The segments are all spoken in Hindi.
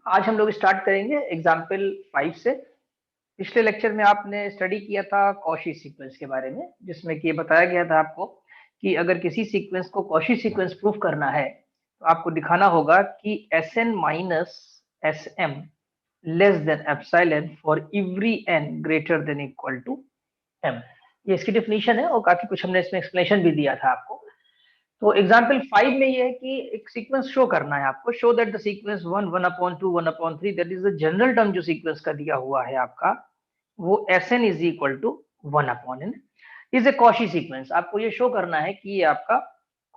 आज हम लोग स्टार्ट करेंगे एग्जाम्पल 5 से। पिछले लेक्चर में आपने स्टडी किया था कॉशी सीक्वेंस के बारे में, जिसमें कि ये बताया गया था आपको कि अगर किसी सीक्वेंस को कॉशी सीक्वेंस प्रूफ करना है तो आपको दिखाना होगा कि Sn minus Sm less than epsilon for every n greater than equal to m। ये इसकी डेफिनेशन है और काफी कुछ हमने इसमें एक्सप्लेनेशन भी दिया था आपको। तो एग्जाम्पल 5 में ये है कि एक सीक्वेंस शो करना है आपको। Show that the sequence 1 1/2 1/3 that is the general term जो सीक्वेंस का दिया हुआ है आपका, वो Sn is equal to 1/n is a Cauchy sequence. आपको ये शो करना है कि ये आपका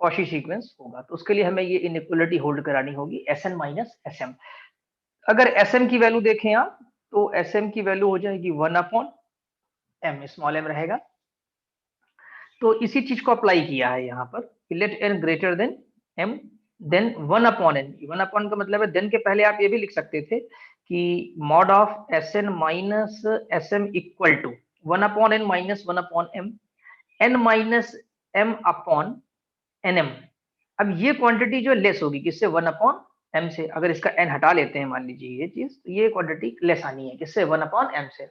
कॉशी सीक्वेंस होगा, तो उसके लिए हमें ये इनइक्वालिटी होल्ड करानी होगी Sn माइनस Sm। अगर Sm की वैल्यू देखें आप तो Sm की वैल्यू हो जाएगी 1/m, स्मॉल m रहेगा। तो इसी चीज को अप्लाई किया है यहाँ पर, let n greater than m then 1/n। 1/n का मतलब है देन के पहले आप ये भी लिख सकते थे कि mod of Sn minus Sm equal to 1/n minus 1/m n minus m upon nm। अब ये क्वांटिटी जो लेस होगी किससे, 1/m से। अगर इसका n हटा लेते हैं मान लीजिए ये चीज, तो ये क्वांटिटी लेस आनी है किससे, 1/m से,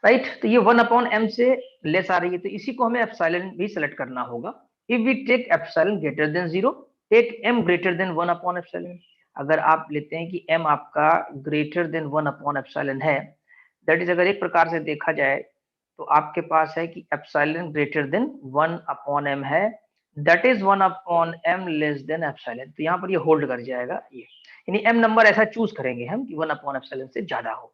राइट। तो ये 1/m से लेस आ रही है, तो इसी को हमें एप्सिलॉन भी सेलेक्ट करना होगा। If we take epsilon greater than 0, take m greater than 1/एप्सिलॉन। अगर आप लेते हैं कि m आपका ग्रेटर देन 1/एप्सिलॉन है, दैट इज अगर एक प्रकार से देखा जाए तो आपके पास है कि एप्सिलॉन ग्रेटर देन 1/m है, that is 1/m less than epsilon. तो यहाँ पर ये होल्ड कर जाएगा ये, यानी m नंबर ऐसा चूज करेंगे हम कि 1/एप्सिलॉन से ज्यादा हो,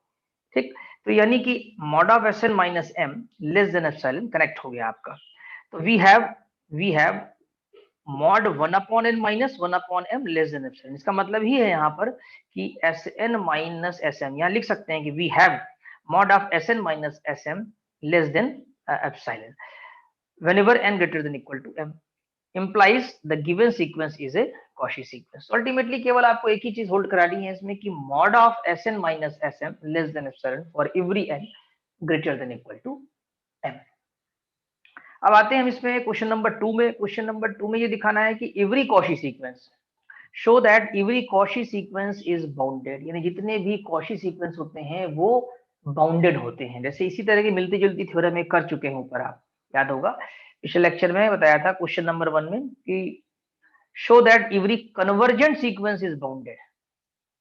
ठीक। तो यानी कि mod of Sn minus m less than epsilon connect हो गया आपका। तो we have mod 1/n minus 1/m less than epsilon. इसका मतलब ही है यहाँ पर कि Sn माइनस Sm, यहाँ लिख सकते हैं कि we have mod of Sn minus Sm less than epsilon whenever n greater than equal to m implies the given sequence is a Cauchy sequence। Ultimately केवल आपको एक ही चीज होल्ड करानी है इसमें कि mod of Sn minus Sm less than epsilon for every n greater than equal to m। अब आते हैं हम इसमें क्वेश्चन नंबर 2 में। क्वेश्चन नंबर 2 में ये दिखाना है कि every Cauchy sequence show that every Cauchy sequence is bounded, यानी जितने भी Cauchy सीक्वेंस होते हैं वो बाउंडेड होते हैं। जैसे इसी तरह की मिलती जुलती थ्योरम में कर चुके हैं ऊपर, आप याद होगा पिछले लेक्चर में बताया था क्वेश्चन नंबर 1 में कि show that every convergent sequence is bounded.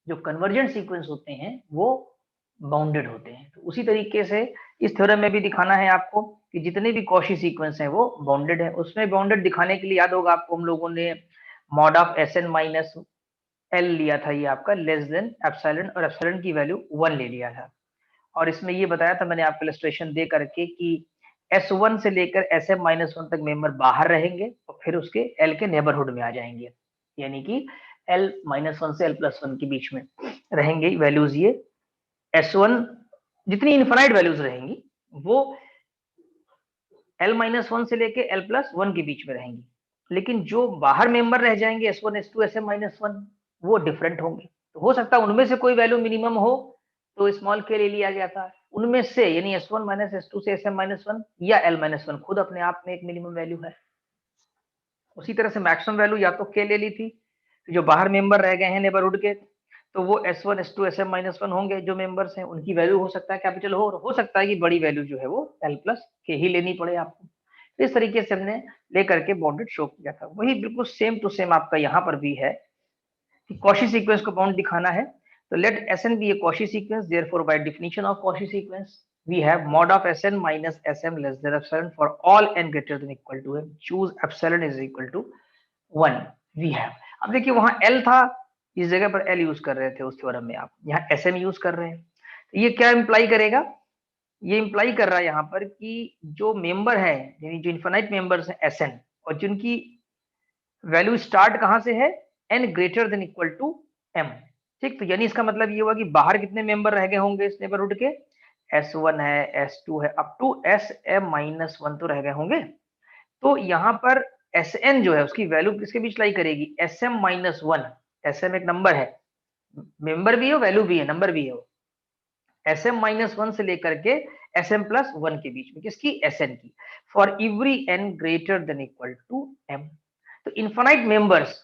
जो कन्वर्जेंट सीक्वेंस होते हैं वो बाउंडेड होते हैं। तो उसी तरीके से इस थ्योरम में भी दिखाना है आपको कि जितने भी Cauchy सीक्वेंस हैं वो बाउंडेड है। उसमें बाउंडेड दिखाने के लिए याद होगा आपको हम लोगों ने mod of Sn minus L लिया था, ये आपका लेस देन एप्सिलॉन, और एप्सिलॉन की वैल्यू 1 ले लिया था। और इसमें ये बताया था मैंने आपको इलस्ट्रेशन दे करके कि S1 से लेकर Sm माइनस 1 तक मेंबर बाहर रहेंगे और फिर उसके L के नेबरहुड में आ जाएंगे, यानी कि L माइनस 1 से L प्लस 1 के बीच में रहेंगे वैल्यूज। ये S1 जितनी इनफाइनाइट वैल्यूज रहेंगी वो L माइनस 1 से लेके L प्लस 1 के बीच में रहेंगी, लेकिन जो बाहर मेंबर रह जाएंगे S1 S2 Sm माइनस 1 वो डिफरेंट होंगे। तो हो सकता है उनमें से कोई वैल्यू मिनिमम हो तो स्मॉल के ले लिया गया था उनमें से, यानी S1 माइनस S2 से Sm माइनस 1 या L माइनस 1 खुद अपने आप में एक मिनिमम वैल्यू है। उसी तरह से मैक्सिमम वैल्यू या तो के ले ली थी, जो बाहर मेंबर रह गए हैं नेबरहुड के, तो वो S1 S2 Sm माइनस 1 होंगे। जो मेंबर्स हैं उनकी वैल्यू हो सकता है कैपिटल हो सकता है कि बड़ी वैल्यू जो है वो L प्लस के ही लेनी पड़े आपको। तो इस तरीके से हमने लेकर के बाउंडेड शो किया था। वही बिल्कुल सेम टू सेम आपका यहाँ पर भी है कि Cauchy सीक्वेंस को बाउंड दिखाना है। तो late Sn be a Cauchy sequence, therefore by definition of Cauchy sequence we have mod of Sn minus Sm less than epsilon for all n greater than equal to m, choose epsilon is equal to 1 we have। अब देखिए वहां L था, इस जगह पर L यूज कर रहे थे उस थ्योरम में, आप यहाँ Sm यूज कर रहे हैं। तो ये क्या इंप्लाई करेगा, ये इंप्लाई कर रहा है यहाँ पर कि जो मेंबर है, यानी जो इन्फिनाइट मेंबर्स हैं Sn, और जिनकी वैल्यू स्टार्ट कहां से है, n greater than equal to m, ठीक। तो यानी इसका मतलब ये हुआ कि बाहर कितने मेंबर रह गए होंगे इस नेबरहुड के, S1 है S2 है अप टू Sm माइनस 1 तो रह गए होंगे। तो यहाँ पर Sn जो है उसकी वैल्यू किसके बीच लाई करेगी, Sm माइनस 1। Sm एक नंबर है, मेंबर भी है, वैल्यू भी है, नंबर भी है। Sm माइनस 1 से लेकर के Sm प्लस 1 के बीच में, किसकी, Sn की, for every n greater than equal to m। तो इनफाइनाइट मेंबर्स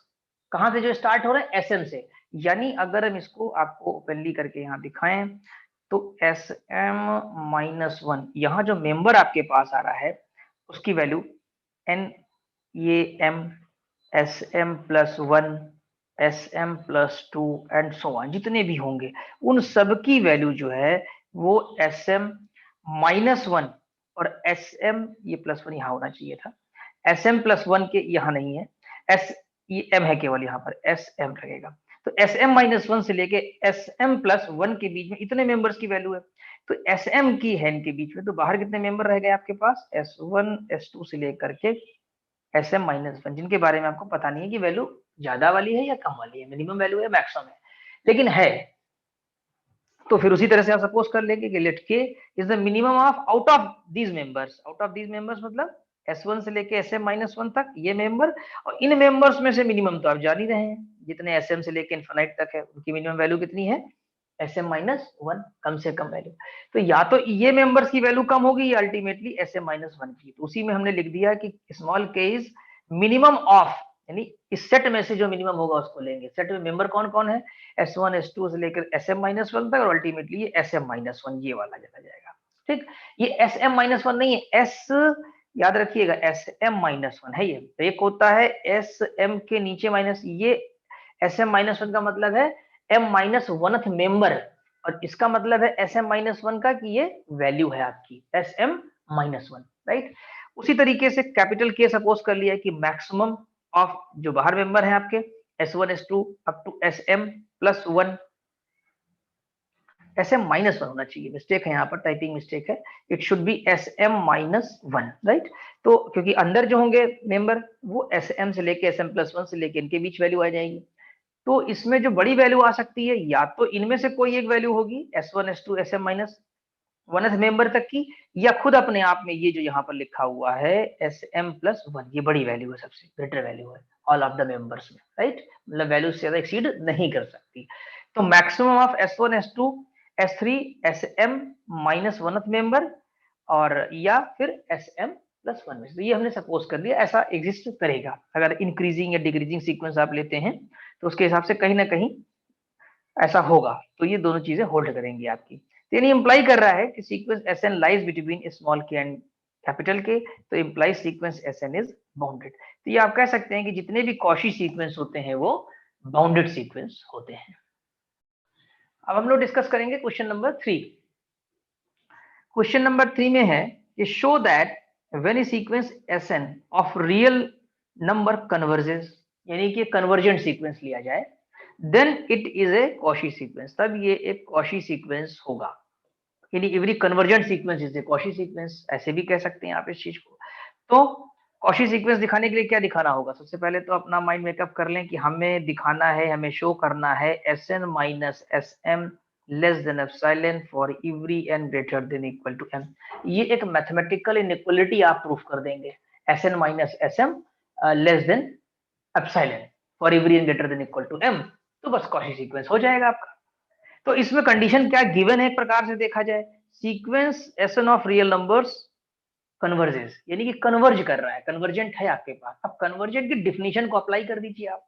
कहां से जो स्टार्ट हो रहा है, एस एम से। यानी अगर हम इसको आपको ओपनली करके यहाँ दिखाएं तो एस एम माइनस वन, यहाँ जो मेंबर आपके पास आ रहा है उसकी वैल्यू एन, ये M, S M plus one, S M plus two and so on, जितने भी होंगे उन सब की वैल्यू जो है वो एस एम माइनस वन और एस एम, ये प्लस वन यहाँ होना चाहिए था, एस एम प्लस वन के यहाँ नहीं है, एस, ये एम है केवल, यहाँ पर एस एम लगेगा। तो एस एम माइनस वन से लेके एस एम प्लस वन के बीच में इतने मेंबर्स की वैल्यू है। तो एस एम की है इनके बीच में, तो बाहर कितने मेंबर रह गए आपके पास, एस वन एस टू से लेकर के एस एम माइनस वन, जिनके बारे में आपको पता नहीं है कि वैल्यू ज्यादा वाली है या कम वाली है, मिनिमम वैल्यू है मैक्सिमम है, लेकिन है। तो फिर उसी तरह से आप सपोज कर लेंगे कि लेट के is the minimum of out of these members, out of these members मतलब S1 से लेके SM माइनस वन तक ये मेंबर, और इन मेंबर्स में से मिनिमम तो आप जान ही रहे हैं, जितने SM से लेके इनफाइनाइट तक है उनकी मिनिमम वैल्यू कितनी है, SM माइनस वन, कम से कम वैल्यू। तो या तो ये मेंबर्स की वैल्यू कम होगी या अल्टीमेटली SM माइनस वन की। तो उसी में हमने लिख दिया कि स्मॉल के इज मिनिमम ऑफ, यानी इस सेट में से जो मिनिमम होगा उसको लेंगे। सेट में मेंबर कौन कौन है, S1 S2 से लेकर SM माइनस वन तक, और अल्टीमेटली ये SM माइनस वन, ये वाला चला जाएगा। ठीक, ये SM माइनस वन नहीं है, S, याद रखिएगा SM माइनस वन है ये। तो एक होता है SM के नीचे माइनस, ये SM माइनस वन का मतलब है M माइनस वनथ मेंबर, और इसका मतलब है SM माइनस वन का कि ये वैल्यू है आपकी SM माइनस वन, राइट। उसी तरीके से कैपिटल के सपोज कर लिया कि मैक्सिमम ऑफ जो बाहर मेंबर है आपके S1 S2 up to SM plus one, SM minus one होना चाहिए, मिस्टेक है यहाँ पर, टाइपिंग मिस्टेक है, it should be SM minus one, right. तो क्योंकि अंदर जो होंगे मेंबर वो SM से लेके SM प्लस वन से लेके इनके बीच वैल्यू आ जाएगी। तो इसमें जो बड़ी वैल्यू आ सकती है या तो इनमें से कोई एक वैल्यू होगी S1 S2 SM minus one member तक की, या खुद अपने आप में ये जो यहाँ पर लिखा हुआ है SM प्लस वन, ये बड़ी वैल्यू है, सबसे ग्रेटर वैल्यू है ऑल ऑफ द मेंबर्स में, राइट। मतलब वैल्यू से ज्यादा एक्सीड नहीं कर सकती। तो maximum of S1 S2 S3 SM minus one member, और या फिर SM प्लस वन में। तो ये हमने सपोज कर लिया ऐसा एग्जिस्ट करेगा। अगर इंक्रीजिंग या डिक्रीजिंग सीक्वेंस आप लेते हैं तो उसके हिसाब से कहीं ना कहीं ऐसा होगा। तो ये दोनों चीजें होल्ड करेंगी आपकी। तो यानी इंप्लाई कर रहा है कि sequence SN lies between small के एंड कैपिटल के, तो imply sequence SN is bounded. तो ये आप कह सकते हैं कि जितने भी कॉशी सीक्वेंस होते हैं वो बाउंडेड सीक्वेंस होते हैं। अब हम लोग डिस्कस करेंगे क्वेश्चन नंबर 3। क्वेश्चन नंबर 3 में है कि show that when a sequence SN of real number converges, यानी कि कन्वर्जेंट सीक्वेंस लिया जाए, then it is a Cauchy sequence, तब ये एक कॉशी सीक्वेंस होगा। यानी every convergent sequence is a Cauchy sequence, ऐसे भी कह सकते हैं आप इस चीज को। तो कॉशी सीक्वेंस दिखाने के लिए क्या दिखाना होगा, सबसे पहले तो अपना माइंड मेकअप कर लें कि हमें दिखाना है, हमें शो करना है SN minus SM less than epsilon for every n greater than equal to m। ये एक मैथमेटिकल इनइक्वालिटी आप प्रूफ कर देंगे, SN minus SM less than epsilon for every n greater than equal to m। तो बस कॉशी सीक्वेंस हो जाएगा आपका। तो इसमें कंडीशन क्या गिवन है, एक प्रकार से देखा जाए, sequence SN of real numbers converges, यानी कि कन्वर्ज कर रहा है, कन्वर्जेंट है आपके पास। अब कन्वर्जेंट की डिफिनीशन को अप्लाई कर दीजिए आप।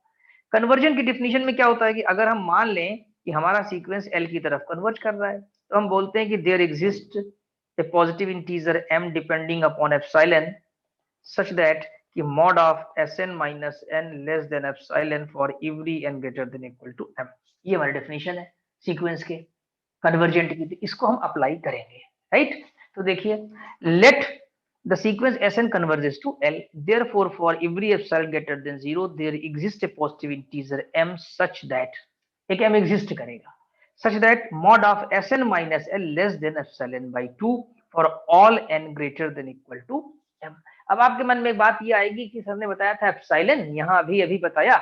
कन्वर्जेंट की डिफिनीशन में क्या होता है कि अगर हम मान लें कि हमारा सीक्वेंस L की तरफ कन्वर्ज कर रहा है, तो हम बोलते हैं कि there exist a positive integer m depending upon epsilon such that कि mod of SN minus n less than epsilon for every n greater than equal to m। ये हमारी डेफिनेशन है सीक्वेंस के कन्वर्जेंट की, इसको हम अप्लाई करेंगे, राइट। तो देखिए, late the sequence SN converges to L, therefore for every epsilon greater than 0 there exists a positive integer m such that, एक m exist करेगा, such that mod of SN minus L less than epsilon by 2 for all n greater than equal to m। अब आपके मन में एक बात ये आएगी कि सर ने बताया था एप्सिलॉन, यहाँ अभी बताया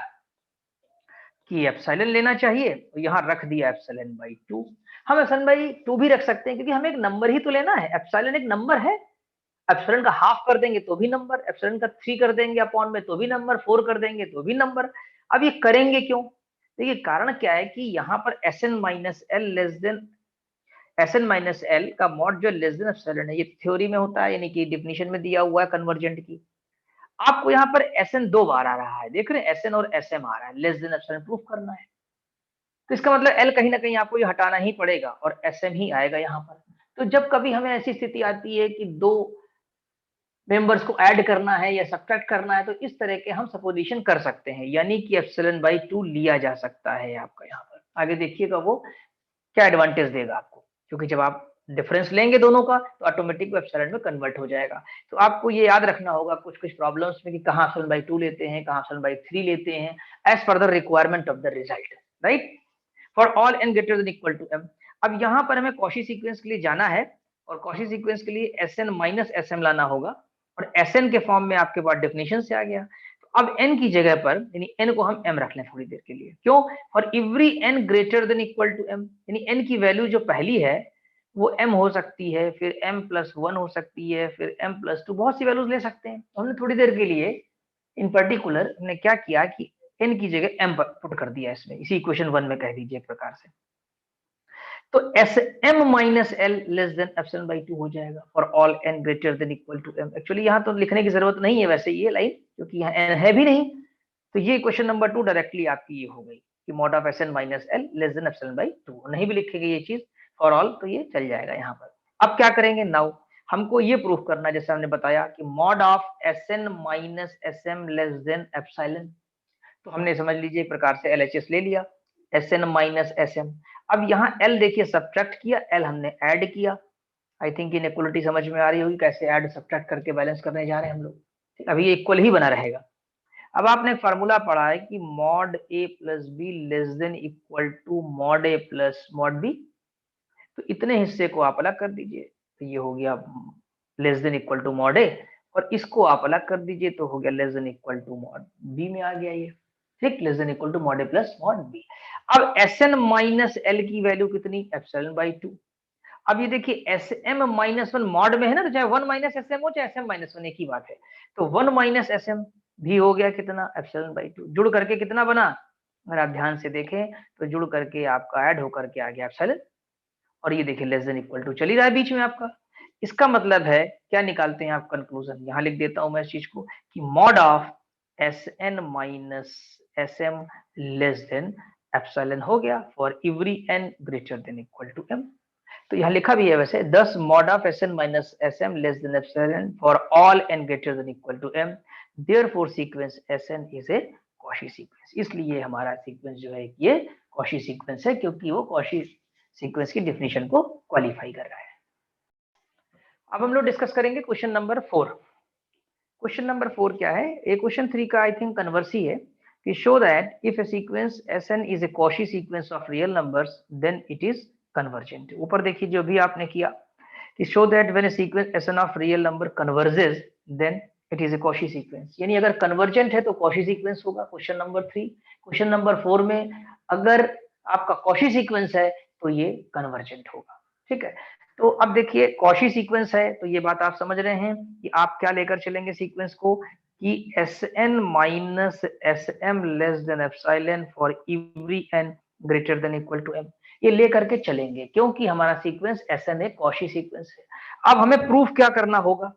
कि एप्सिलॉन लेना चाहिए, तो यहाँ रख दिया एप्सिलॉन बाई 2। हम एप्सिलॉन बाई 2 भी रख सकते हैं क्योंकि हमें एक नंबर ही तो लेना है, एप्सिलॉन एक नंबर है। एप्सिलॉन का हाफ कर देंगे तो भी नंबर, एप्सिलॉन का 3 कर देंगे अपॉन में तो भी नंबर, 4 कर देंगे तो भी नंबर। अब ये करेंगे क्यों, देखिए कारण क्या है कि यहाँ पर SN minus L less then, SN minus L का मॉड जो लेस देन एप्सिलॉन है, ये थ्योरी में होता है, यानी कि डिफिनीशन में दिया हुआ है कन्वर्जेंट की। आपको यहाँ पर Sn 2 बार आ रहा है, देख रहे हैं Sn और Sm आ रहा है, लेस देन एप्सिलॉन प्रूफ करना है। तो इसका मतलब L कहीं ना कहीं आपको ये हटाना ही पड़ेगा और Sm ही आएगा यहाँ पर। तो जब कभी हमें ऐसी स्थिति आती है कि दो मेंबर्स को ऐड करना है या सब्ट्रैक्ट करना है, तो इस तरह के हम सपोजिशन कर सकते हैं, यानी कि एप्सिलॉन बाई 2 लिया जा सकता है आपका यहाँ पर। आगे देखिएगा वो क्या एडवांटेज देगा आपको, क्योंकि जब आप डिफरेंस लेंगे दोनों का तो ऑटोमेटिक वो एप्सिलॉन में कन्वर्ट हो जाएगा। तो आपको ये याद रखना होगा कुछ कुछ प्रॉब्लम्स में कि कहाँ एप्सिलॉन बाई 2 लेते हैं, कहाँ एप्सिलॉन बाई 3 लेते हैं, as per the requirement of the result, right, for all n greater than equal to m। अब यहाँ पर हमें कॉशी सीक्वेंस के लिए जाना है और कॉशी सीक्वेंस के लिए Sn माइनस Sm लाना होगा और Sn के फॉर्म में आपके पास डेफिनेशन से आ गया। तो अब n की जगह पर यानी n को हम m रख लें थोड़ी देर के लिए, क्यों, for every n greater than equal to m, यानी n की वैल्यू जो पहली है वो m हो सकती है, फिर m प्लस 1 हो सकती है, फिर m प्लस 2, बहुत सी वैल्यूज ले सकते हैं। तो हमने थोड़ी देर के लिए इन पर्टिकुलर हमने क्या किया कि n की जगह m पुट कर दिया इसमें, इसी इक्वेशन 1 में कह दीजिए एक प्रकार से। तो Sm minus L less than epsilon by 2 हो जाएगा for all n greater than equal to m। Actually यहाँ तो लिखने की जरूरत नहीं है वैसे ये लाइन, क्योंकि यहाँ n है भी नहीं। तो ये क्वेश्चन नंबर 2 डायरेक्टली आपकी ये हो गई कि mod of Sn minus L less than epsilon by 2, नहीं भी लिखेगी ये चीज फॉर ऑल तो ये चल जाएगा यहाँ पर। अब क्या करेंगे, नाउ हमको ये प्रूफ करना है जैसे हमने बताया कि mod of Sn minus Sm less than epsilon. तो हमने समझ लीजिए एक प्रकार से LHS ले लिया, Sn माइनस Sm। अब यहाँ L देखिए सब्ट्रैक्ट किया, L हमने ऐड किया। आई थिंक इनइक्वालिटी समझ में आ रही होगी कैसे ऐड सब्ट्रैक्ट करके बैलेंस करने जा रहे हैं हम लोग। अभी ये इक्वल ही बना रहेगा। अब आपने एक फार्मूला पढ़ा है कि mod A plus B less than equal to mod A plus mod B. तो इतने हिस्से को आप अलग कर दीजिए, तो ये हो गया less than equal to mod A, और इसको आप अलग कर दीजिए तो हो गया less than equal to mod B में आ गया ये, ठीक, less than equal to mod A plus mod B। अब Sn माइनस एल की वैल्यू कितनी, एप्सिलॉन बाई 2। अब ये देखिए Sm माइनस 1 मॉड में है ना, तो चाहे 1 माइनस Sm हो चाहे Sm माइनस 1 एक ही बात है। तो 1 माइनस Sm भी हो गया कितना, एप्सिलॉन बाई 2, जुड़ करके कितना बना, अगर आप ध्यान से देखें तो जुड़ करके आपका ऐड होकर के आ गया एप्सिलॉन, और ये देखिए लेस देन इक्वल टू चल ही रहा है बीच में आपका। इसका मतलब है क्या निकालते हैं आप कंक्लूजन, यहां लिख देता हूं मैं इस चीज को कि mod of Sn minus Sm less than epsilon हो गया for every n greater than equal to m। तो यहाँ लिखा भी है वैसे 10 mod of Sn minus Sm less than epsilon for all n greater than equal to m, therefore sequence Sn is a Cauchy sequence. इसलिए हमारा सीक्वेंस जो है ये कॉशी सीक्वेंस है, क्योंकि वो कॉशी सीक्वेंस की डेफिनेशन को क्वालिफाई कर रहा है। अब हम लोग डिस्कस करेंगे क्वेश्चन नंबर 4। क्वेश्चन नंबर 4 क्या है, ये क्वेश्चन 3 का आई थिंक कन्वर्स ही है कि show that if a sequence Sn is a Cauchy sequence of real numbers then it is convergent. ऊपर देखिए जो भी आपने किया कि show that when a sequence Sn of real number converges then it is a Cauchy sequence, यानी अगर कन्वर्जेंट है तो कॉशी सीक्वेंस होगा क्वेश्चन नंबर 3। क्वेश्चन नंबर 4 में अगर आपका कॉशी सीक्वेंस है तो ये कन्वर्जेंट होगा, ठीक है। तो अब देखिए कॉशी सीक्वेंस है तो ये बात आप समझ रहे हैं कि आप क्या लेकर चलेंगे सीक्वेंस को कि Sn minus Sm less than epsilon for every n greater than equal to m, ये लेकर के चलेंगे क्योंकि हमारा सीक्वेंस Sn एक कॉशी सीक्वेंस है। अब हमें प्रूफ क्या करना होगा,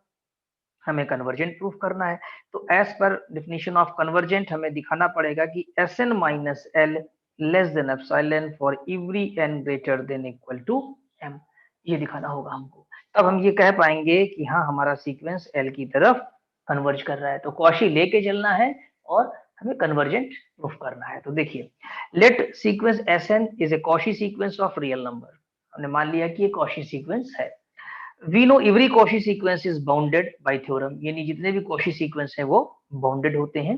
हमें कन्वर्जेंट प्रूफ करना है। तो as per definition of convergent हमें दिखाना पड़ेगा कि Sn minus L less than epsilon for every n greater than equal to m, ये दिखाना होगा हमको। तब हम ये कह पाएंगे कि हाँ हमारा सीक्वेंस L की तरफ कन्वर्ज कर रहा है। तो कॉशी लेके चलना है और हमें कन्वर्जेंट प्रूफ करना है। तो देखिए let sequence Sn is a Cauchy sequence of real number, हमने मान लिया कि ये कॉशी सीक्वेंस है। We know every Cauchy sequence is bounded by theorem, यानी जितने भी कॉशी सीक्वेंस है वो बाउंडेड होते हैं।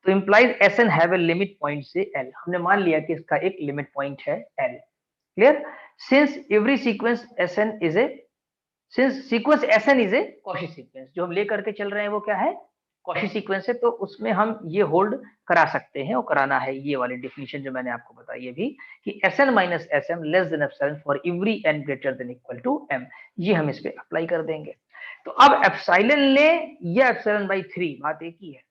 तो implies Sn have a limit point से L, हमने मान लिया कि इसका एक लिमिट पॉइंट है L, clear. Since every sequence Sn is A since sequence Sn is a Cauchy sequence, जो हम लेकर के चल रहे हैं वो क्या है, कॉशी सीक्वेंस है। तो उसमें हम ये होल्ड करा सकते हैं और कराना है ये वाली डेफिनेशन जो मैंने आपको बताई है भी कि Sn minus Sm less than epsilon for every n greater than equal to m, ये हम इस पे अप्लाई कर देंगे। तो अब एप्सिलॉन ले या एप्सिलॉन बाई 3, बात एक ही है।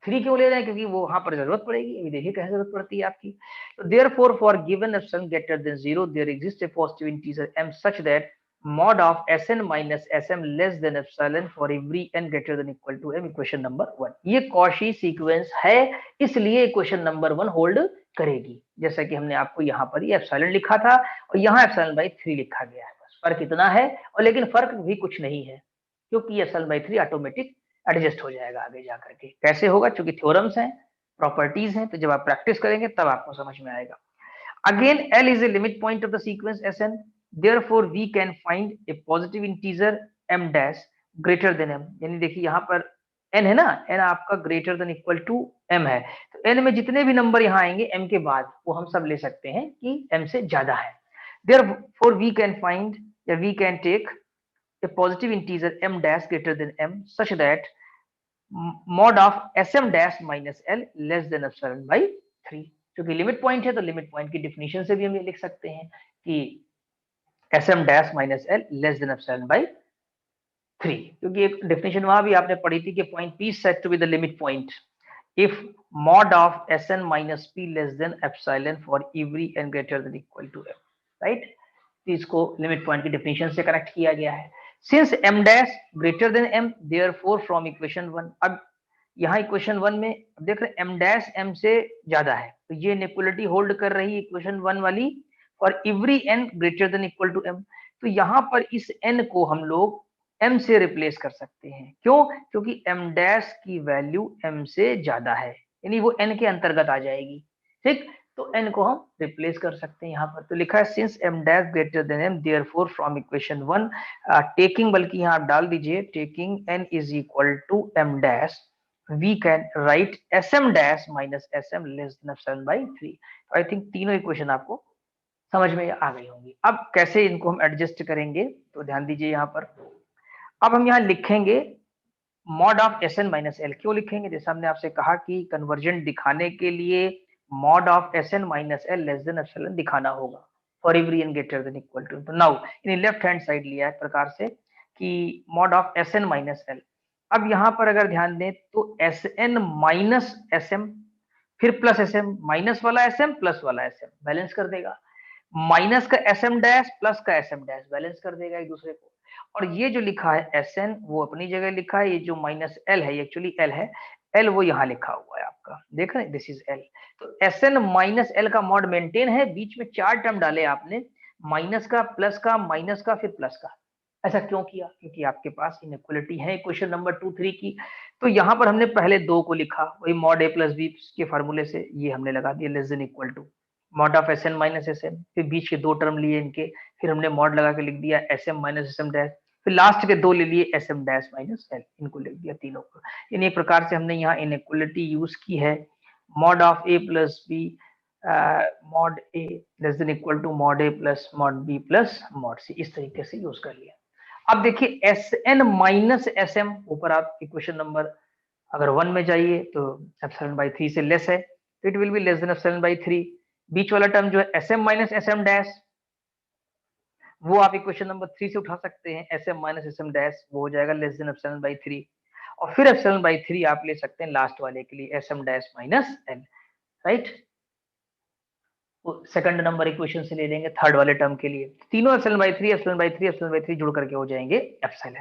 3 क्यों ले रहे हैं, क्योंकि वो वहां पर जरूरत पड़ेगी, अभी देखिए कैसे जरूरत पड़ती है आपकी। तो therefore for given epsilon greater than 0 there exist a positive integer m such that mod of Sn minus Sm less than epsilon for every n greater than equal to m, equation number 1। ये कॉशी सीक्वेंस है, इसलिए इक्वेशन नंबर 1 होल्ड करेगी। जैसा कि हमने आपको यहाँ पर ये एप्सिलॉन लिखा था और यहाँ एप्सिलॉन बाई 3 लिखा गया है, बस फर्क इतना है। और लेकिन फर्क भी कुछ नहीं है, क्योंकि एप्सिलॉन बाई 3 ऑटोमेटिक एडजस्ट हो जाएगा आगे जाकर के। कैसे होगा? क्योंकि थ्योरम्स हैं, प्रॉपर्टीज हैं, तो जब आप प्रैक्टिस करेंगे तब आपको समझ में आएगा। Again, L is a limit point of the sequence Sn. Therefore, we can find a positive integer m dash greater than m. यानी देखिए यहाँ पर n है ना, n आपका greater than equal to m है, तो n में जितने भी नंबर यहाँ आएंगे m के बाद, वो हम सब ले सकते हैं कि m से ज्यादा है। Therefore, we can find या we can take a positive integer m dash greater than m such that mod of sm dash minus l less than epsilon by 3। क्योंकि लिमिट पॉइंट है तो लिमिट पॉइंट की डिफिनेशन से भी हम ये लिख सकते हैं कि sm dash minus l less than epsilon by 3, क्योंकि एक डिफिनेशन वहां भी आपने पढ़ी थी कि point p is said to be the limit point if mod of sn minus p less than epsilon for every n greater than equal to m, right. तो इसको लिमिट पॉइंट की डिफिनेशन से कनेक्ट किया गया है। Since m dash greater than m, therefore from equation 1, अब यहाँ इक्वेशन 1 में अब देख रहे हैं m डैश m से ज्यादा है, तो ये इनइक्वालिटी होल्ड कर रही है इक्वेशन 1 वाली for every n greater than equal to m। तो यहाँ पर इस n को हम लोग m से रिप्लेस कर सकते हैं। क्यों? क्योंकि m डैश की वैल्यू m से ज्यादा है, यानी वो n के अंतर्गत आ जाएगी। ठीक, तो n को हम रिप्लेस कर सकते हैं यहाँ पर। तो लिखा है since m dash greater than m, therefore from equation 1 taking, बल्कि यहाँ आप डाल दीजिए taking n is equal to m dash, we can write sm dash minus sm less than epsilon by 3। तो आई थिंक तीनों इक्वेशन आपको समझ में आ गई होंगी। अब कैसे इनको हम एडजस्ट करेंगे, तो ध्यान दीजिए यहाँ पर। अब हम यहाँ लिखेंगे mod of sn minus l। क्यों लिखेंगे? जैसे हमने आपसे कहा कि कन्वर्जेंट दिखाने के लिए mod of sn minus l less than epsilon दिखाना होगा for every n greater than equal to। तो now in left hand side लिया है प्रकार से कि mod of sn minus l। अब यहाँ पर अगर ध्यान दें तो Sn माइनस Sm, फिर प्लस Sm, माइनस वाला Sm प्लस वाला Sm बैलेंस कर देगा, माइनस का Sm डैश प्लस का Sm डैश बैलेंस कर देगा एक दूसरे को। और ये जो लिखा है Sn वो अपनी जगह लिखा है, ये जो माइनस L है ये एक्चुअली L है, L वो यहाँ लिखा हुआ है आपका, देख रहे हैं दिस इज L। तो Sn माइनस L का मॉड मेंटेन है, बीच में 4 टर्म डाले आपने, माइनस का, प्लस का, माइनस का, फिर प्लस का। ऐसा क्यों किया? क्योंकि आपके पास इनइक्वालिटी है क्वेश्चन नंबर 2, 3 की। तो यहाँ पर हमने पहले 2 को लिखा, वही मॉड a प्लस बी के फार्मूले से ये हमने लगा दिया less than equal to mod of Sn minus Sm, फिर बीच के 2 टर्म लिए इनके, फिर हमने मॉड लगा के लिख दिया Sm माइनस Sm डैश, फिर लास्ट के 2 ले लिए Sm डैश माइनस L, इनको लिख दिया तीनों को। यानी एक प्रकार से हमने यहाँ इनइक्वालिटी यूज की है, mod of a plus b mod a less than equal to mod a plus mod b plus mod c, इस तरीके से यूज कर लिया। अब देखिए Sn माइनस Sm, ऊपर आप इक्वेशन नंबर अगर 1 में जाइए तो एप्सिलॉन बाई 3 से लेस है, तो it will be less than epsilon by 3। बीच वाला टर्म जो है Sm माइनस Sm डैश, वो आप इक्वेशन नंबर 3 से उठा सकते हैं, Sm माइनस Sm डैश वो हो जाएगा लेस देन एप्सिलॉन बाई 3। और फिर एप्सिलॉन बाई 3 आप ले सकते हैं लास्ट वाले के लिए Sm dash minus L, right. Second number equation से ले लेंगे थर्ड वाले टर्म के लिए, तीनों epsilon by 3 epsilon by 3 epsilon by 3 जुड़ करके हो जाएंगे एप्सिलॉन।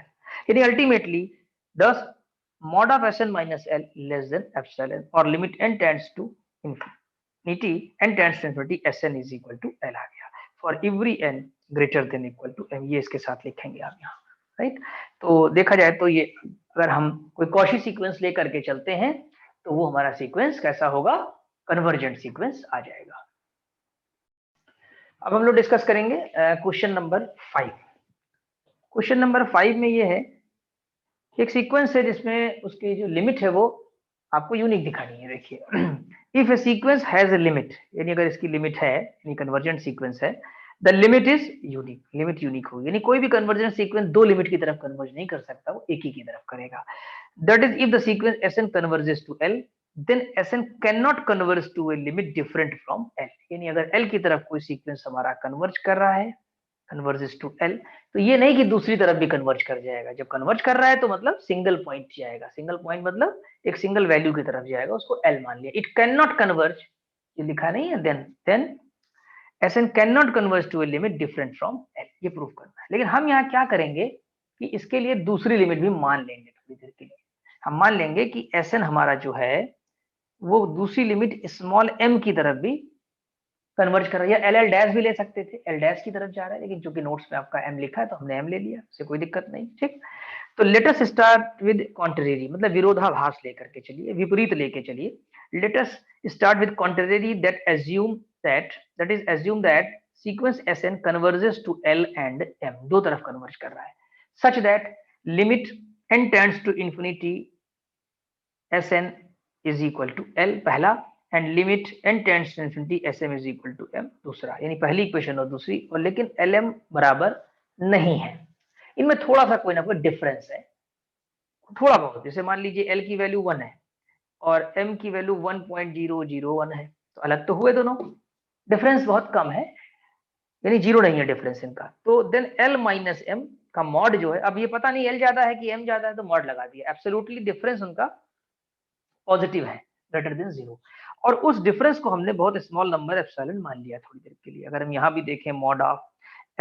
यानी ultimately thus mod of Sn minus L less than epsilon और limit n tends to infinity, n tends to infinity, Sn is equal to L आ गया for every n greater than equal to m। ये इसके साथ लिखेंगे आप यहाँ, राइट। तो देखा जाए तो ये अगर हम कोई कॉशी सीक्वेंस लेकर के चलते हैं तो वो हमारा सीक्वेंस कैसा होगा? कन्वर्जेंट सीक्वेंस आ जाएगा। अब हम लोग डिस्कस करेंगे क्वेश्चन नंबर 5। क्वेश्चन नंबर 5 में ये है एक सीक्वेंस है जिसमें उसकी जो लिमिट है वो आपको यूनिक दिखानी है। देखिए if a sequence has a limit, यानी अगर इसकी लिमिट है, यानी कन्वर्जेंट सीक्वेंस है, the limit is unique, limit unique होगी। यानी कोई भी कन्वर्जेंट सीक्वेंस 2 लिमिट की तरफ कन्वर्ज नहीं कर सकता, वो एक ही की तरफ करेगा। That is if the sequence Sn converges to L, then Sn cannot converge to a limit different from L। यानी अगर L की तरफ कोई सीक्वेंस हमारा कन्वर्ज कर रहा है, कन्वर्जेस टू L, तो ये नहीं कि दूसरी तरफ भी कन्वर्ज कर जाएगा। जब कन्वर्ज कर रहा है तो मतलब सिंगल पॉइंट जाएगा, सिंगल पॉइंट मतलब एक सिंगल वैल्यू की तरफ जाएगा, उसको L मान लिया। इट कैन नॉट कन्वर्ज, ये लिखा नहीं है, then Sn can not converge to a limit different from L, ये प्रूव करना है। लेकिन हम यहाँ क्या करेंगे कि इसके लिए दूसरी लिमिट भी मान लेंगे थोड़ी देर के लिए। हम मान लेंगे कि Sn हमारा जो है वो दूसरी लिमिट स्मॉल m की तरफ भी कन्वर्ज कर रहा है, या एल एल डैश भी ले सकते थे, एल डैश की तरफ जा रहा है, लेकिन चूंकि नोट्स में आपका एम लिखा है तो हमने एम ले लिया, उससे कोई दिक्कत नहीं। ठीक, तो let us start with contrary, मतलब विरोधाभास लेकर के चलिए, विपरीत लेके चलिए। Let us start with contrary that assume that is assume that sequence Sn converges to L and M, दो तरफ कन्वर्ज कर रहा है, such that limit n tends to infinity Sn is equal to L, पहला, and limit n tends to infinity Sm is equal to M, दूसरा। यानी पहली इक्वेशन और दूसरी, और लेकिन Lm बराबर नहीं है, इनमें थोड़ा सा कोई ना कोई डिफरेंस है, थोड़ा बहुत। जैसे मान लीजिए L की वैल्यू 1 है और M की वैल्यू 1.001 है, तो अलग तो हुए दोनों, डिफरेंस बहुत कम है, यानी जीरो नहीं है डिफरेंस इनका। तो देन L माइनस M का मॉड जो है, अब ये पता नहीं L ज्यादा है कि M ज्यादा है, तो मॉड लगा दिया, एब्सोल्युटली डिफरेंस उनका पॉजिटिव है, ग्रेटर देन 0, और उस डिफरेंस को हमने बहुत स्मॉल नंबर एप्सिलॉन मान लिया थोड़ी देर के लिए। अगर हम यहाँ भी देखें mod of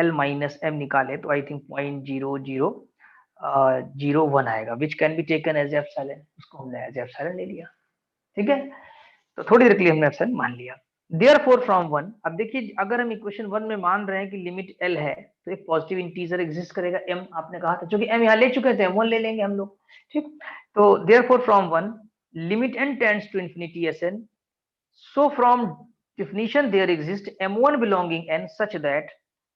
L minus M निकाले तो आई थिंक 0.0001 आएगा, which can be taken as epsilon, उसको हमने एज एप्सिलॉन ले लिया। ठीक है, तो थोड़ी देर के लिए हमने एप्सिलॉन मान लिया। देयरफॉर फ्रॉम 1, अब देखिए अगर हम इक्वेशन 1 में मान रहे हैं कि लिमिट L है तो एक पॉजिटिव इंटीजर एग्जिस्ट करेगा M, आपने कहा था, क्योंकि M यहाँ ले चुके थे, M1 ले लेंगे हम लोग। ठीक, तो therefore from 1 limit n tends to infinity Sn, so from definition there exists M1 belonging n such that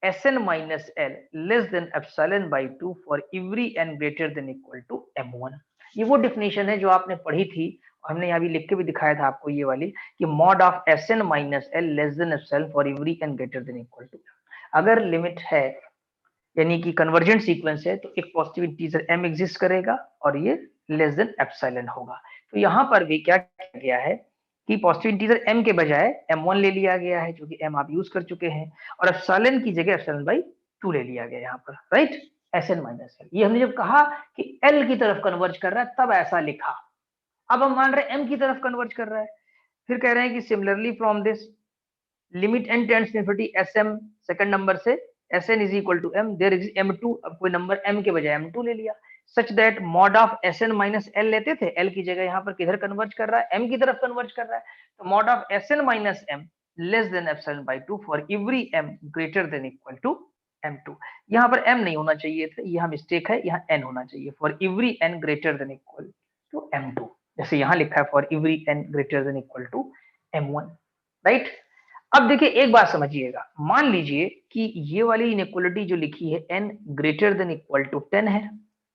Sn minus L less than epsilon by 2 for every n greater than equal to M1। ये वो डिफिनेशन है जो आपने पढ़ी थी, और हमने यहाँ भी लिख के भी दिखाया था आपको ये वाली, कि mod of Sn minus L less than epsilon for every n greater than equal to. अगर लिमिट है यानी कि कन्वर्जेंट सीक्वेंस है तो एक पॉजिटिव इंटीजर m एग्जिस्ट करेगा और ये लेस देन एप्सिलॉन होगा। तो यहाँ पर भी क्या किया गया है कि पॉजिटिव इंटीजर m के बजाय m1 ले लिया गया है, जो कि m आप यूज कर चुके हैं, और एप्सिलॉन की जगह एप्सिलॉन बाई 2 ले लिया गया यहाँ पर, राइट। Sn माइनस L, ये हमने जब कहा कि L की तरफ कन्वर्ज कर रहा है तब ऐसा लिखा, अब हम मान रहे हैं m की तरफ कन्वर्ज कर रहा है। फिर कह रहे हैं कि similarly from this limit n tends to infinity Sm, second number से Sn is equal to M, there is M2, अब कोई नंबर M के बजाय M2 ले लिया, such that mod of Sn minus L लेते थे, L की जगह यहाँ पर किधर कन्वर्ज कर रहा है, M की तरफ कन्वर्ज कर रहा है, तो mod of Sn minus M less than epsilon by 2 for every M greater than equal to M2। यहाँ पर M नहीं होना चाहिए था, यहाँ मिस्टेक है, यहाँ N होना चाहिए, for every N greater than equal to M2, जैसे यहाँ लिखा है for every N greater than equal to M1, right. अब देखिए एक बात समझिएगा, मान लीजिए कि ये वाली इनइक्वालिटी जो लिखी है n greater than equal to 10 है,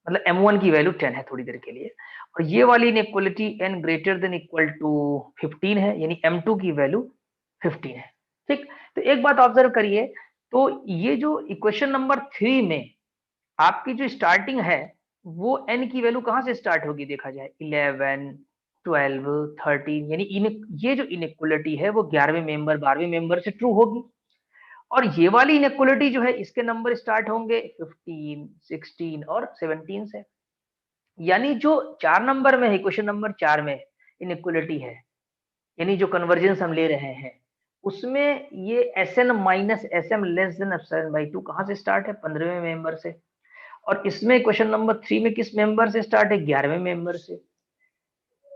मतलब m1 की वैल्यू 10 है थोड़ी देर के लिए, और ये वाली inequality n greater than equal to 15 है, यानी m2 की वैल्यू 15 है। ठीक, तो एक बात ऑब्जर्व करिए, तो ये जो इक्वेशन नंबर 3 में आपकी जो स्टार्टिंग है वो n की वैल्यू कहां से स्टार्ट होगी, देखा जाए 11, 12, 13, यानी ये जो इनइक्वालिटी है वो 11वें मेंबर 12वें मेंबर से ट्रू होगी, और ये वाली इनइक्वालिटी जो है इसके नंबर स्टार्ट होंगे 15, 16 और 17 से। यानी जो 4 नंबर में है, इक्वेशन नंबर 4 में इनइक्वालिटी है, यानी जो कन्वर्जेंस हम ले रहे हैं उसमें ये Sn minus Sm less than epsilon by 2 कहां से स्टार्ट है, 15वें मेंबर से, और इसमें इक्वेशन नंबर 3 में किस मेंबर से स्टार्ट है, 11वें मेंबर से।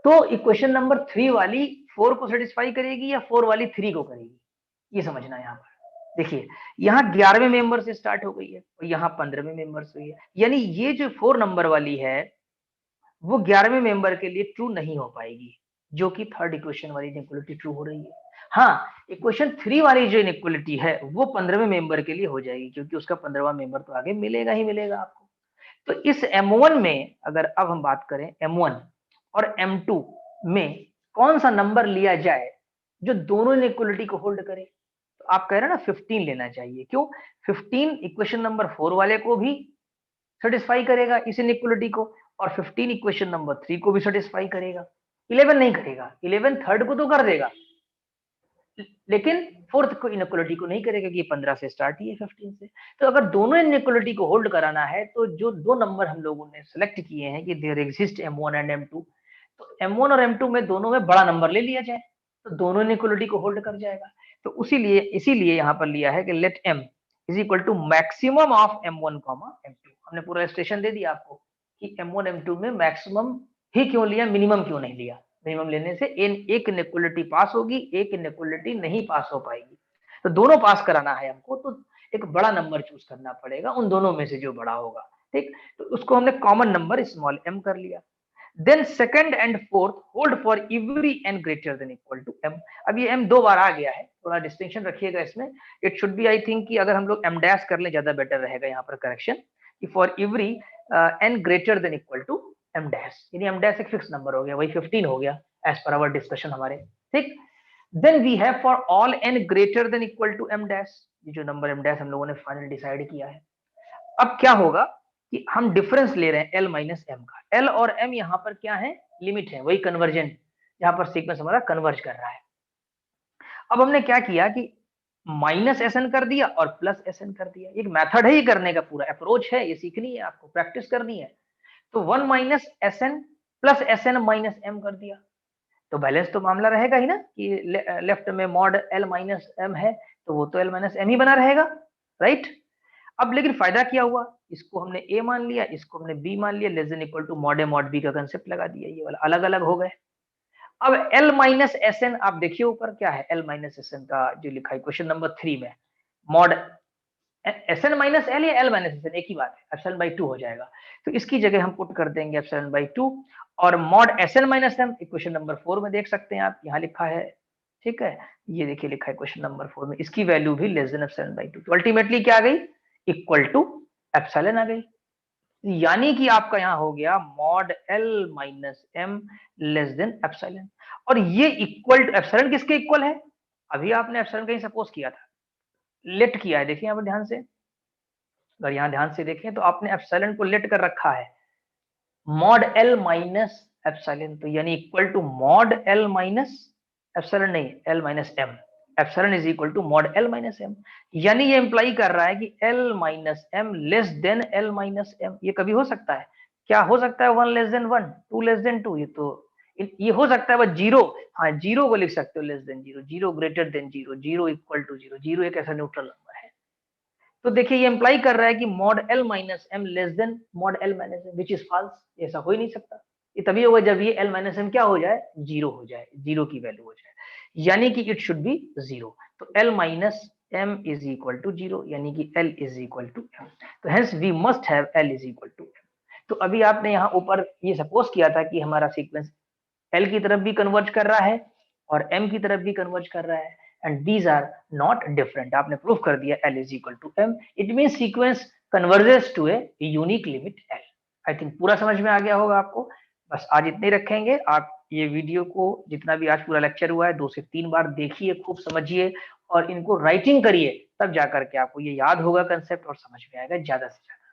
तो इक्वेशन नंबर 3 वाली 4 को सेटिस्फाई करेगी या 4 वाली 3 को करेगी, ये समझना है। यहाँ पर देखिए, यहाँ 11वें मेंबर से स्टार्ट हो गई है और यहाँ 15वें मेंबर से हुई है, यानी ये जो 4 नंबर वाली है वो 11वें मेंबर के लिए ट्रू नहीं हो पाएगी, जो कि थर्ड इक्वेशन वाली इनइक्वालिटी ट्रू हो रही है। हाँ, इक्वेशन 3 वाली जो इनइक्वालिटी है वो 15वें मेंबर के लिए हो जाएगी, क्योंकि उसका 15वां मेंबर तो आगे मिलेगा ही मिलेगा आपको। तो इस M1 में अगर अब हम बात करें M1 और M2 में कौन सा नंबर लिया जाए जो दोनों इनइक्वालिटी को होल्ड करे, तो आप कह रहे हैं ना 15 लेना चाहिए। क्यों, 15 इक्वेशन नंबर 4 वाले को भी सेटिस्फाई करेगा इस इनइक्वालिटी को, और 15 इक्वेशन नंबर 3 को भी सेटिस्फाई करेगा। 11 नहीं करेगा, 11 थर्ड को तो कर देगा लेकिन फोर्थ को इनइक्वालिटी को नहीं करेगा, कि 15 से स्टार्ट ही है 15 से। तो अगर दोनों इनइक्वालिटी को होल्ड कराना है तो जो दो नंबर हम लोगों ने सेलेक्ट किए हैं कि there exist M1 and M2, तो M1 और M2 में दोनों में बड़ा नंबर ले लिया जाए, तो दोनों इनइक्वालिटी को होल्ड कर जाएगा। तो इसीलिए यहाँ पर लिया है कि let m is equal to maximum of m1 m2। हमने पूरा स्टेशन दे दिया आपको कि m1 m2 में मैक्सिमम ही क्यों लिया, मिनिमम क्यों नहीं लिया। मिनिमम लेने से एक इनइक्वालिटी पास होगी, एक इनइक्वालिटी नहीं पास हो पाएगी। तो दोनों पास कराना है हमको, तो एक बड़ा नंबर चूज करना पड़ेगा, उन दोनों में से जो बड़ा होगा। ठीक, तो उसको हमने कॉमन नंबर स्मॉल m कर लिया। Then second and fourth hold for every n greater than equal to m। अब ये m दो बार आ गया है, थोड़ा डिस्टिंक्शन रखिएगा इसमें। It should be I think कि अगर हम लोग m डैश कर लें ज्यादा बेटर रहेगा यहाँ पर करेक्शन, कि for every n greater than equal to m dash, यानी m डैश एक फिक्स नंबर हो गया, वही 15 हो गया एज पर आवर डिस्कशन हमारे। ठीक, then we have for all n greater than equal to m dash, ये जो नंबर m डैश हम लोगों ने फाइनल डिसाइड किया है। अब क्या होगा कि हम डिफरेंस ले रहे हैं l माइनस एम का। l और m यहाँ पर क्या है, लिमिट है, वही कन्वर्जेंट, यहाँ पर सीक्वेंस हमारा कन्वर्ज कर रहा है। अब हमने क्या किया कि माइनस एस एन कर दिया और प्लस एस एन कर दिया। एक मेथड है ये करने का, पूरा अप्रोच है, ये सीखनी है आपको, प्रैक्टिस करनी है। तो 1 minus S N plus S N minus M कर दिया, तो बैलेंस तो मामला रहेगा ही ना, कि लेफ्ट में मॉड एल माइनस एम है तो वो तो एल माइनस एम ही बना रहेगा, राइट। अब लेकिन फायदा क्या हुआ, इसको हमने a मान लिया, इसको हमने b मान लिया, less than equal to mod a mod b का कंसेप्ट लगा दिया, ये वाला अलग अलग हो गए। अब l माइनस एस एन, आप देखिए ऊपर क्या है, l माइनस एस एन का जो लिखा है क्वेश्चन नंबर 3 में, mod S N minus L या l माइनस एस एन, एक ही बात है, एप्सिलॉन बाई 2 हो जाएगा। तो इसकी जगह हम पुट कर देंगे एप्सिलॉन बाई 2, और mod S N minus M question number 4 में देख सकते हैं आप, यहाँ लिखा है। ठीक है, ये देखिए लिखा है क्वेश्चन नंबर 4 में, इसकी वैल्यू भी लेस देन एप्सिलॉन बाई 2। तो अल्टीमेटली क्या आ गई, इक्वल टू एप्सिलॉन आ गई। यानी कि आपका यहां हो गया mod L minus M less than epsilon. और ये इक्वल टू, एप्सिलॉन किसके इक्वल है, अभी आपने एप्सिलॉन कहीं सपोज किया था, लेट किया है, देखिए यहाँ पर ध्यान से, अगर यहाँ ध्यान से देखें तो आपने एप्सिलॉन को लेट कर रखा है मॉड एल माइनस एप्सिलॉन, तो यानी equal to mod L minus epsilon, नहीं l minus m, epsilon is equal to mod L minus m. यानी ये इंप्लाई कर रहा है कि l minus M less than l minus m. ये कभी हो सकता है, क्या हो सकता है, 1 लेस देन 1, 2 लेस देन 2, ये हो सकता है, बस जीरो, हाँ जीरो को लिख सकते हो less than zero, zero greater than zero, zero equal to zero, zero एक ऐसा न्यूट्रल नंबर है। तो देखिए ये इंप्लाई कर रहा है कि mod L minus M less than mod L minus M, which is false, ऐसा हो ही नहीं सकता। ये तभी होगा जब ये एल माइनस एम क्या हो जाए, जीरो हो जाए, जीरो की वैल्यू हो जाए, यानी कि इट शुड बी जीरो। तो l minus m is equal to zero, यानी कि l is equal to m. तो hence we must have l is equal to m. तो अभी आपने यहाँ ऊपर ये सपोज किया था कि हमारा सीक्वेंस एल की तरफ भी कन्वर्ज कर रहा है और एम की तरफ भी कन्वर्ज कर रहा है, and these are not different। आपने प्रूफ कर दिया L is equal to M, it means sequence converges to a unique limit L। I think पूरा समझ में आ गया होगा आपको। बस आज इतने ही रखेंगे। आप ये वीडियो को जितना भी आज पूरा लेक्चर हुआ है 2 से 3 बार देखिए, खूब समझिए और इनको राइटिंग करिए, तब जाकर के आपको ये याद होगा कंसेप्ट और समझ में आएगा ज्यादा से ज्यादा।